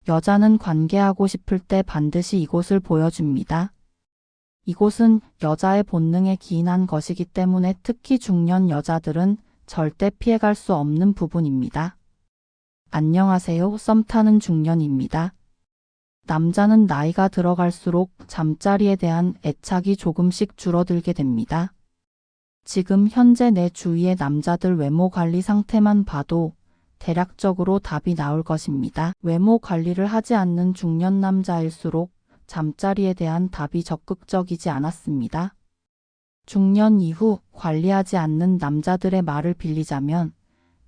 여자는 관계하고 싶을 때 반드시 이곳을 보여줍니다. 이곳은 여자의 본능에 기인한 것이기 때문에 특히 중년 여자들은 절대 피해갈 수 없는 부분입니다. 안녕하세요. 썸 타는 중년입니다. 남자는 나이가 들어갈수록 잠자리에 대한 애착이 조금씩 줄어들게 됩니다. 지금 현재 내 주위의 남자들 외모 관리 상태만 봐도 대략적으로 답이 나올 것입니다. 외모 관리를 하지 않는 중년 남자일수록 잠자리에 대한 답이 적극적이지 않았습니다. 중년 이후 관리하지 않는 남자들의 말을 빌리자면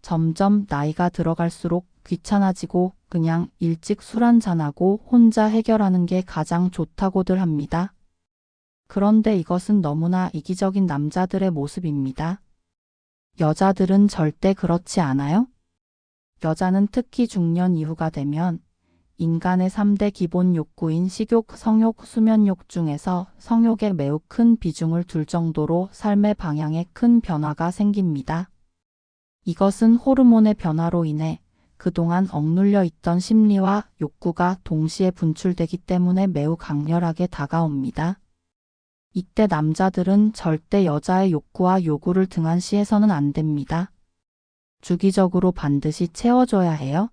점점 나이가 들어갈수록 귀찮아지고 그냥 일찍 술 한잔하고 혼자 해결하는 게 가장 좋다고들 합니다. 그런데 이것은 너무나 이기적인 남자들의 모습입니다. 여자들은 절대 그렇지 않아요? 여자는 특히 중년 이후가 되면 인간의 3대 기본 욕구인 식욕, 성욕, 수면욕 중에서 성욕에 매우 큰 비중을 둘 정도로 삶의 방향에 큰 변화가 생깁니다. 이것은 호르몬의 변화로 인해 그동안 억눌려 있던 심리와 욕구가 동시에 분출되기 때문에 매우 강렬하게 다가옵니다. 이때 남자들은 절대 여자의 욕구와 요구를 등한시해서는 안 됩니다. 주기적으로 반드시 채워줘야 해요.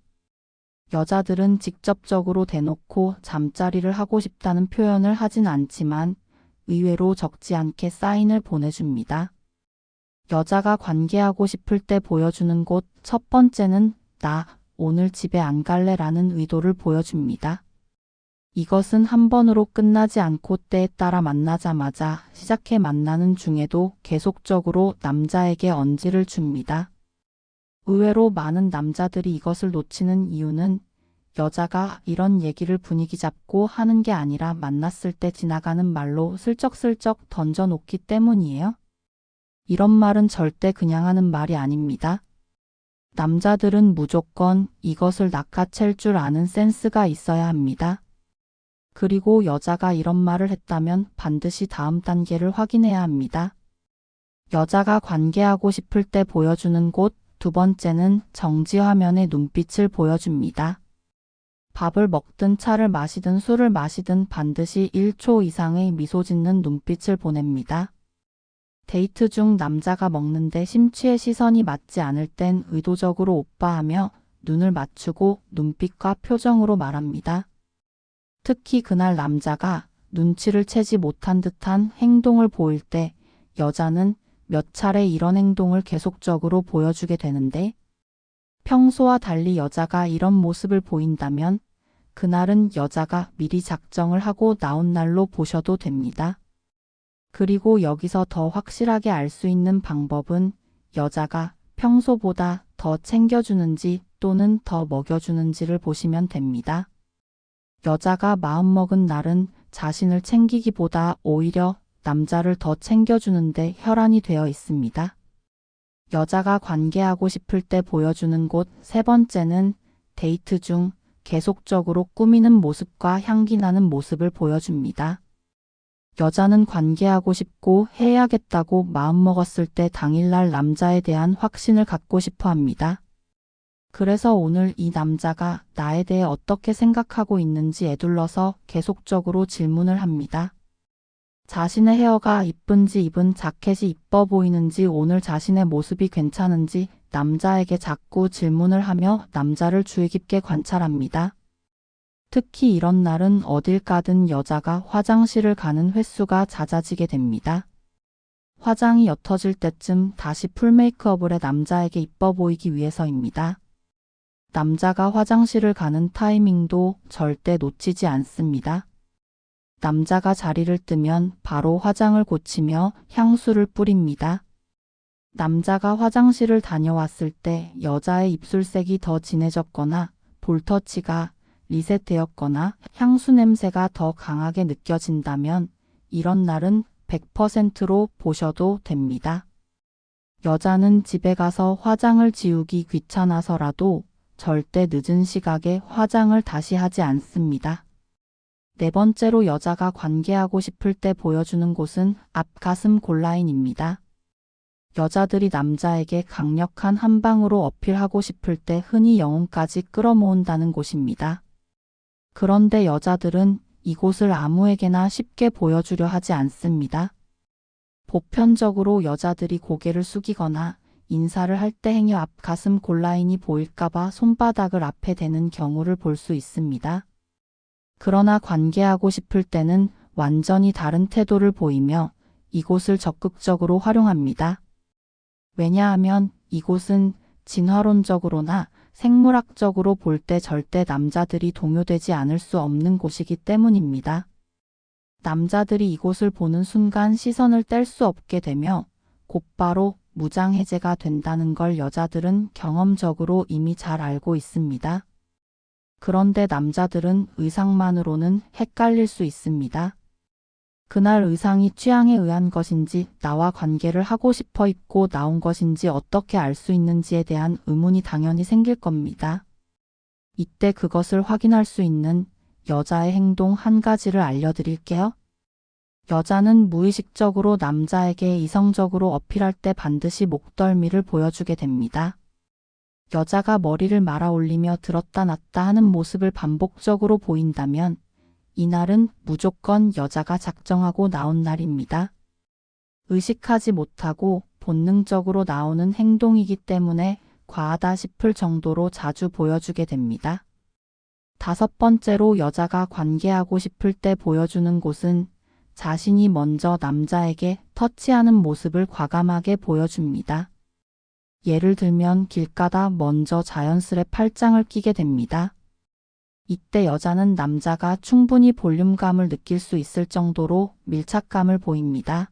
여자들은 직접적으로 대놓고 잠자리를 하고 싶다는 표현을 하진 않지만 의외로 적지 않게 사인을 보내줍니다. 여자가 관계하고 싶을 때 보여주는 곳 첫 번째는 나 오늘 집에 안 갈래라는 의도를 보여줍니다. 이것은 한 번으로 끝나지 않고 때에 따라 만나자마자 시작해 만나는 중에도 계속적으로 남자에게 언지를 줍니다. 의외로 많은 남자들이 이것을 놓치는 이유는 여자가 이런 얘기를 분위기 잡고 하는 게 아니라 만났을 때 지나가는 말로 슬쩍슬쩍 던져놓기 때문이에요. 이런 말은 절대 그냥 하는 말이 아닙니다. 남자들은 무조건 이것을 낚아챌 줄 아는 센스가 있어야 합니다. 그리고 여자가 이런 말을 했다면 반드시 다음 단계를 확인해야 합니다. 여자가 관계하고 싶을 때 보여주는 곳 두 번째는 정지화면의 눈빛을 보여줍니다. 밥을 먹든 차를 마시든 술을 마시든 반드시 1초 이상의 미소 짓는 눈빛을 보냅니다. 데이트 중 남자가 먹는데 심취의 시선이 맞지 않을 땐 의도적으로 오빠하며 눈을 맞추고 눈빛과 표정으로 말합니다. 특히 그날 남자가 눈치를 채지 못한 듯한 행동을 보일 때 여자는 몇 차례 이런 행동을 계속적으로 보여주게 되는데 평소와 달리 여자가 이런 모습을 보인다면 그날은 여자가 미리 작정을 하고 나온 날로 보셔도 됩니다. 그리고 여기서 더 확실하게 알 수 있는 방법은 여자가 평소보다 더 챙겨주는지 또는 더 먹여주는지를 보시면 됩니다. 여자가 마음먹은 날은 자신을 챙기기보다 오히려 남자를 더 챙겨주는데 혈안이 되어 있습니다. 여자가 관계하고 싶을 때 보여주는 곳 세 번째는 데이트 중 계속적으로 꾸미는 모습과 향기 나는 모습을 보여줍니다. 여자는 관계하고 싶고 해야겠다고 마음먹었을 때 당일날 남자에 대한 확신을 갖고 싶어 합니다. 그래서 오늘 이 남자가 나에 대해 어떻게 생각하고 있는지 에둘러서 계속적으로 질문을 합니다. 자신의 헤어가 이쁜지 입은 자켓이 이뻐 보이는지 오늘 자신의 모습이 괜찮은지 남자에게 자꾸 질문을 하며 남자를 주의 깊게 관찰합니다. 특히 이런 날은 어딜 가든 여자가 화장실을 가는 횟수가 잦아지게 됩니다. 화장이 옅어질 때쯤 다시 풀 메이크업을 해 남자에게 이뻐 보이기 위해서입니다. 남자가 화장실을 가는 타이밍도 절대 놓치지 않습니다. 남자가 자리를 뜨면 바로 화장을 고치며 향수를 뿌립니다. 남자가 화장실을 다녀왔을 때 여자의 입술색이 더 진해졌거나 볼터치가 리셋되었거나 향수 냄새가 더 강하게 느껴진다면 이런 날은 100%로 보셔도 됩니다. 여자는 집에 가서 화장을 지우기 귀찮아서라도 절대 늦은 시각에 화장을 다시 하지 않습니다. 네 번째로 여자가 관계하고 싶을 때 보여주는 곳은 앞가슴 골라인입니다. 여자들이 남자에게 강력한 한 방으로 어필하고 싶을 때 흔히 영혼까지 끌어모은다는 곳입니다. 그런데 여자들은 이곳을 아무에게나 쉽게 보여주려 하지 않습니다. 보편적으로 여자들이 고개를 숙이거나 인사를 할 때 행여 앞 가슴 골라인이 보일까봐 손바닥을 앞에 대는 경우를 볼 수 있습니다. 그러나 관계하고 싶을 때는 완전히 다른 태도를 보이며 이곳을 적극적으로 활용합니다. 왜냐하면 이곳은 진화론적으로나 생물학적으로 볼 때 절대 남자들이 동요되지 않을 수 없는 곳이기 때문입니다. 남자들이 이곳을 보는 순간 시선을 뗄 수 없게 되며 곧바로 무장해제가 된다는 걸 여자들은 경험적으로 이미 잘 알고 있습니다. 그런데 남자들은 의상만으로는 헷갈릴 수 있습니다. 그날 의상이 취향에 의한 것인지 나와 관계를 하고 싶어 입고 나온 것인지 어떻게 알 수 있는지에 대한 의문이 당연히 생길 겁니다. 이때 그것을 확인할 수 있는 여자의 행동 한 가지를 알려드릴게요. 여자는 무의식적으로 남자에게 이성적으로 어필할 때 반드시 목덜미를 보여주게 됩니다. 여자가 머리를 말아 올리며 들었다 놨다 하는 모습을 반복적으로 보인다면 이날은 무조건 여자가 작정하고 나온 날입니다. 의식하지 못하고 본능적으로 나오는 행동이기 때문에 과하다 싶을 정도로 자주 보여주게 됩니다. 5번째로 여자가 관계하고 싶을 때 보여주는 곳은 자신이 먼저 남자에게 터치하는 모습을 과감하게 보여줍니다. 예를 들면 길 가다 먼저 자연스레 팔짱을 끼게 됩니다. 이때 여자는 남자가 충분히 볼륨감을 느낄 수 있을 정도로 밀착감을 보입니다.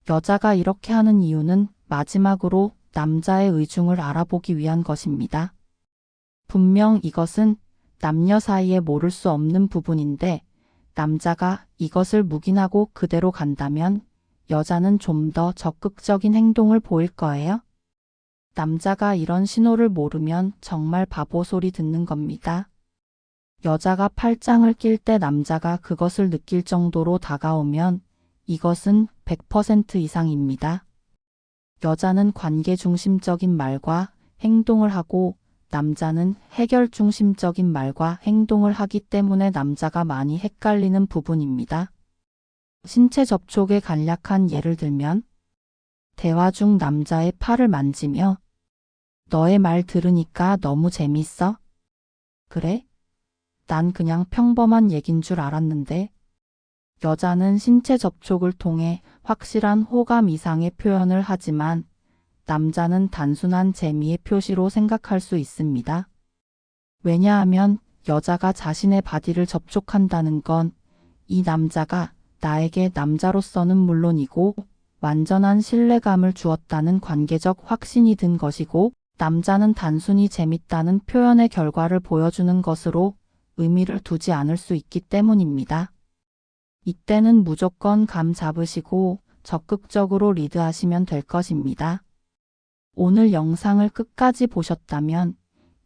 여자가 이렇게 하는 이유는 마지막으로 남자의 의중을 알아보기 위한 것입니다. 분명 이것은 남녀 사이에 모를 수 없는 부분인데 남자가 이것을 묵인하고 그대로 간다면 여자는 좀 더 적극적인 행동을 보일 거예요. 남자가 이런 신호를 모르면 정말 바보 소리 듣는 겁니다. 여자가 팔짱을 낄 때 남자가 그것을 느낄 정도로 다가오면 이것은 100% 이상입니다. 여자는 관계 중심적인 말과 행동을 하고 남자는 해결 중심적인 말과 행동을 하기 때문에 남자가 많이 헷갈리는 부분입니다. 신체 접촉의 간략한 예를 들면 대화 중 남자의 팔을 만지며 너의 말 들으니까 너무 재밌어? 그래? 난 그냥 평범한 얘긴 줄 알았는데. 여자는 신체 접촉을 통해 확실한 호감 이상의 표현을 하지만 남자는 단순한 재미의 표시로 생각할 수 있습니다. 왜냐하면 여자가 자신의 바디를 접촉한다는 건 이 남자가 나에게 남자로서는 물론이고 완전한 신뢰감을 주었다는 관계적 확신이 든 것이고 남자는 단순히 재밌다는 표현의 결과를 보여주는 것으로 의미를 두지 않을 수 있기 때문입니다. 이때는 무조건 감 잡으시고 적극적으로 리드하시면 될 것입니다. 오늘 영상을 끝까지 보셨다면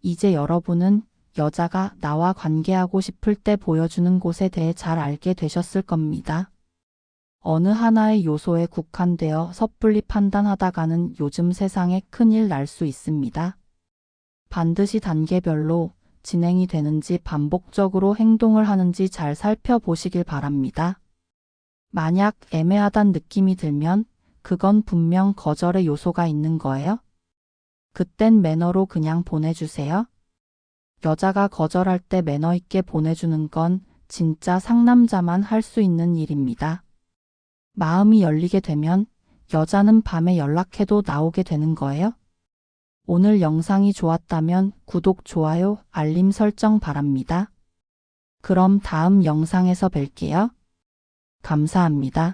이제 여러분은 여자가 나와 관계하고 싶을 때 보여주는 곳에 대해 잘 알게 되셨을 겁니다. 어느 하나의 요소에 국한되어 섣불리 판단하다가는 요즘 세상에 큰일 날 수 있습니다. 반드시 단계별로 진행이 되는지 반복적으로 행동을 하는지 잘 살펴보시길 바랍니다. 만약 애매하단 느낌이 들면 그건 분명 거절의 요소가 있는 거예요. 그땐 매너로 그냥 보내주세요. 여자가 거절할 때 매너 있게 보내주는 건 진짜 상남자만 할 수 있는 일입니다. 마음이 열리게 되면 여자는 밤에 연락해도 나오게 되는 거예요. 오늘 영상이 좋았다면 구독, 좋아요, 알림 설정 바랍니다. 그럼 다음 영상에서 뵐게요. 감사합니다.